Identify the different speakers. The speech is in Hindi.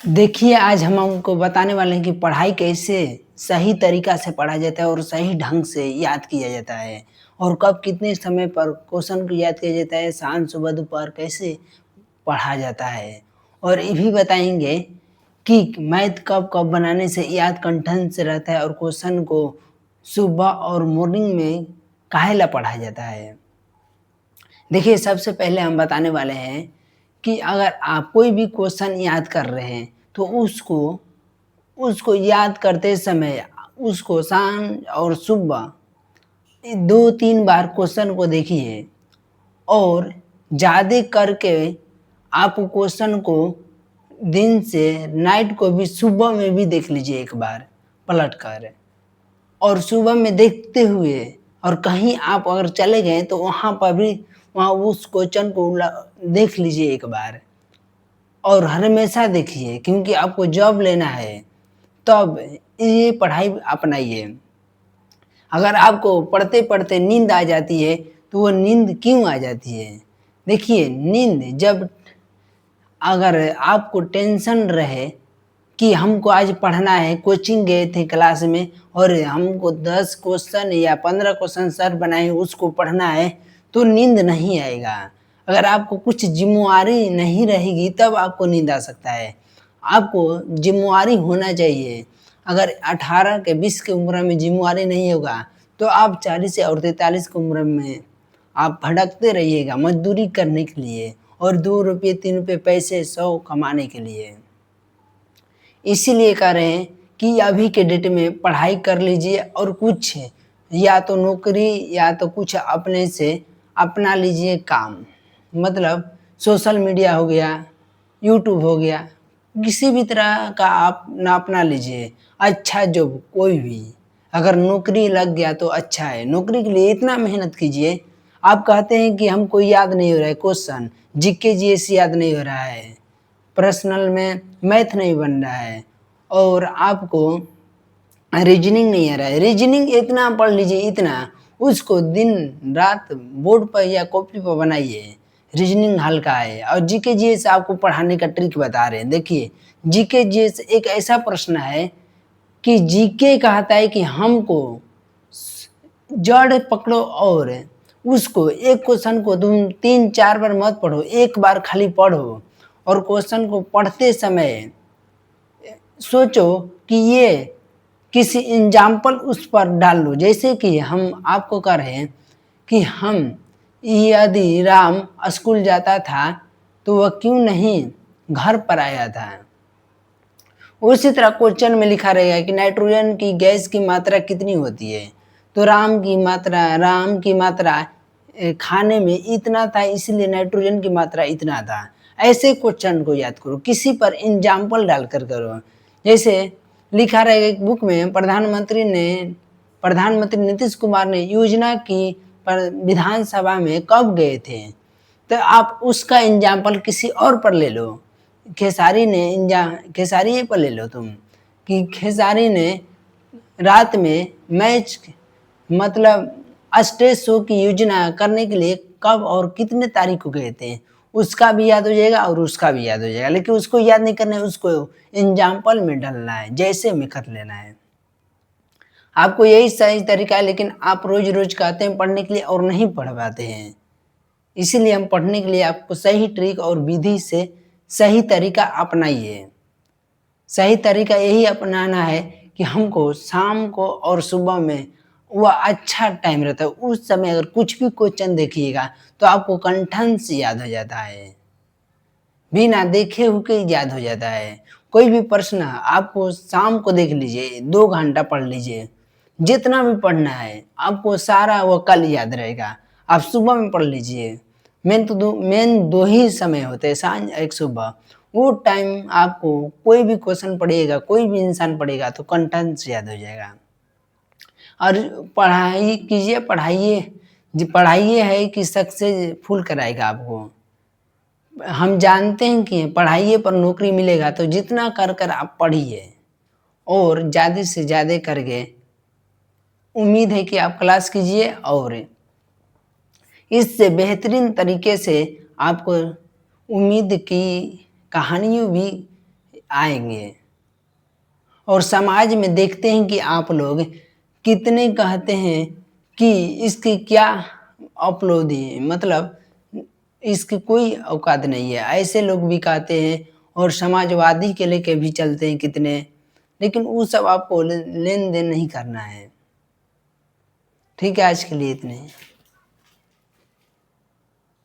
Speaker 1: देखिए, आज हम आपको बताने वाले हैं कि पढ़ाई कैसे सही तरीका से पढ़ा जाता है और सही ढंग से याद किया जाता है और कब कितने समय पर क्वेश्चन को याद किया जाता है, शाम, सुबह, दोपहर कैसे पढ़ा जाता है। और ये भी बताएँगे कि मैथ कब-कब बनाने से याद कंठस्थ से रहता है और क्वेश्चन को सुबह और मॉर्निंग में काहेला पढ़ा जाता है। देखिए, सबसे पहले हम बताने वाले हैं कि अगर आप कोई भी क्वेश्चन याद कर रहे हैं, तो उसको उसको याद करते समय उसको शाम और सुबह 2-3 बार क्वेश्चन को देखिए और ज़्यादा करके आप क्वेश्चन को दिन से नाइट को भी सुबह में भी देख लीजिए एक बार पलट कर। और सुबह में देखते हुए और कहीं आप अगर चले गए तो वहाँ पर भी वहाँ उस क्वेश्चन को देख लीजिए एक बार और हमेशा देखिए क्योंकि आपको जॉब लेना है तब ये पढ़ाई अपनाइए। अगर आपको पढ़ते-पढ़ते नींद आ जाती है तो वो नींद क्यों आ जाती है? देखिए नींद जब अगर आपको टेंशन रहे कि हमको आज पढ़ना है, कोचिंग गए थे क्लास में और हमको 10 क्वेश्चन या 15 क्वेश्चन सर बनाए उसको पढ़ना है, तो नींद नहीं आएगा। अगर आपको कुछ ज़िम्मेवारी नहीं रहेगी तब आपको नींद आ सकता है। आपको ज़िम्मेवारी होना चाहिए। अगर 18 के 20 की उम्र में ज़िम्मेवारी नहीं होगा, तो आप 40 और 43 की उम्र में आप भटकते रहिएगा मज़दूरी करने के लिए और 2 रुपये 3 रुपये पैसे 100 कमाने के लिए। इसीलिए कह रहे हैं कि अभी के डेट में पढ़ाई कर लीजिए और कुछ या तो नौकरी या तो कुछ अपने से अपना लीजिए काम। मतलब सोशल मीडिया हो गया, यूट्यूब हो गया, किसी भी तरह का आप ना अपना लीजिए। अच्छा जॉब कोई भी, अगर नौकरी लग गया तो अच्छा है। नौकरी के लिए इतना मेहनत कीजिए, आप कहते हैं कि हमको याद नहीं हो रहा है क्वेश्चन, जीके जीएस याद नहीं हो रहा है, पर्सनल में मैथ नहीं बन रहा है और आपको रीजनिंग नहीं आ रहा है। रीजनिंग इतना पढ़ लीजिए इतना, उसको दिन रात बोर्ड पर या कॉपी पर बनाइए। रीजनिंग हल्का है और जीके जीएस आपको पढ़ाने का ट्रिक बता रहे हैं। देखिए, जीके जीएस एक ऐसा प्रश्न है कि जीके कहता है कि हमको जड़ पकड़ो और उसको एक क्वेश्चन को तुम 3-4 बार मत पढ़ो, एक बार खाली पढ़ो और क्वेश्चन को पढ़ते समय सोचो कि ये किसी एग्जाम्पल उस पर डाल लो। जैसे कि हम आपको कह रहे हैं कि हम यदि राम स्कूल जाता था तो वह क्यों नहीं घर पर आया था। उसी तरह क्वेश्चन में लिखा रहेगा कि नाइट्रोजन की गैस की मात्रा कितनी होती है, तो राम की मात्रा खाने में इतना था इसलिए नाइट्रोजन की मात्रा इतना था। ऐसे क्वेश्चन को याद करो, किसी पर एग्जाम्पल डालकर करो। जैसे लिखा रहेगा एक बुक में प्रधानमंत्री नीतीश कुमार ने योजना की पर विधानसभा में कब गए थे, तो आप उसका एग्जाम्पल किसी और पर ले लो। खेसारी पर ले लो तुम कि खेसारी ने रात में मैच मतलब स्टेज शो की योजना करने के लिए कब और कितने तारीख को गए थे, उसका भी याद हो जाएगा और उसका भी याद हो जाएगा। लेकिन उसको याद नहीं करना है, उसको एग्जाम्पल में डालना है, जैसे में कर लेना है। आपको यही सही तरीका है, लेकिन आप रोज-रोज कहते हैं पढ़ने के लिए और नहीं पढ़ पाते हैं। इसीलिए हम पढ़ने के लिए आपको सही ट्रिक और विधि से सही तरीका अपनाइए। सही तरीका यही अपनाना है कि हमको शाम को और सुबह में वह अच्छा टाइम रहता है। उस समय अगर कुछ भी क्वेश्चन देखिएगा तो आपको कंठस्थ याद हो जाता है। बिना देखे हुए याद हो जाता है। कोई भी प्रश्न आपको शाम को देख लीजिए, 2 घंटा पढ़ लीजिए। जितना भी पढ़ना है आपको सारा वो कल याद रहेगा। आप सुबह में पढ़ लीजिए। मेन 2 ही समय होते हैं, साँझ एक सुबह। वो टाइम आपको कोई भी क्वेश्चन पढ़िएगा, कोई भी इंसान पढ़ेगा तो कंठस्थ याद हो जाएगा। और पढ़ाई कीजिए, पढ़ाइए है कि सक्सेसफुल कराएगा आपको। हम जानते हैं कि पढ़ाइए पर नौकरी मिलेगा तो जितना कर आप पढ़िए और ज़्यादा से ज़्यादा करके उम्मीद है कि आप क्लास कीजिए और इससे बेहतरीन तरीके से आपको उम्मीद की कहानियों भी आएंगे। और समाज में देखते हैं कि आप लोग कितने कहते हैं कि इसकी क्या अपलोड है, मतलब इसकी कोई औकात नहीं है, ऐसे लोग भी कहते हैं। और समाजवादी के लेके भी चलते हैं कितने, लेकिन वो सब आपको लेन देन नहीं करना है। ठीक है, आज के लिए इतने ही।